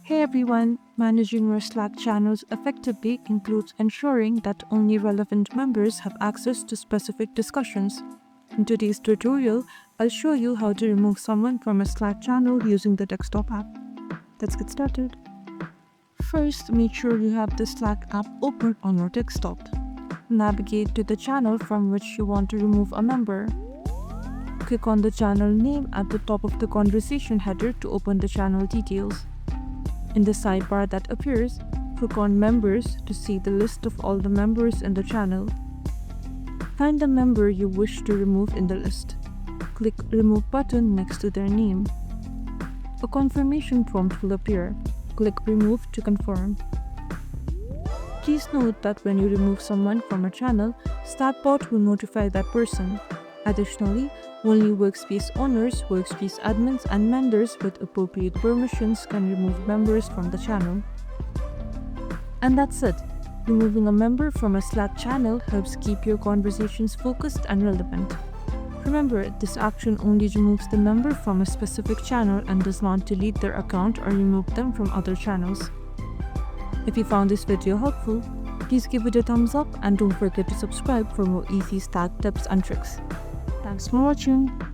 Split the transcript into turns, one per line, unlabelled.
Hey everyone, managing your Slack channels effectively includes ensuring that only relevant members have access to specific discussions. In today's tutorial, I'll show you how to remove someone from a Slack channel using the desktop app. Let's get started. First, make sure you have the Slack app open on your desktop. Navigate to the channel from which you want to remove a member. Click on the channel name at the top of the conversation header to open the channel details. In the sidebar that appears, click on Members to see the list of all the members in the channel. Find the member you wish to remove in the list. Click Remove button next to their name. A confirmation prompt will appear. Click Remove to confirm. Please note that when you remove someone from a channel, Slackbot will notify that person. Additionally, only workspace owners, workspace admins, and members with appropriate permissions can remove members from the channel. And that's it. Removing a member from a Slack channel helps keep your conversations focused and relevant. Remember, this action only removes the member from a specific channel and does not delete their account or remove them from other channels. If you found this video helpful, please give it a thumbs up and don't forget to subscribe for more easy Slack tips and tricks. Thanks for watching.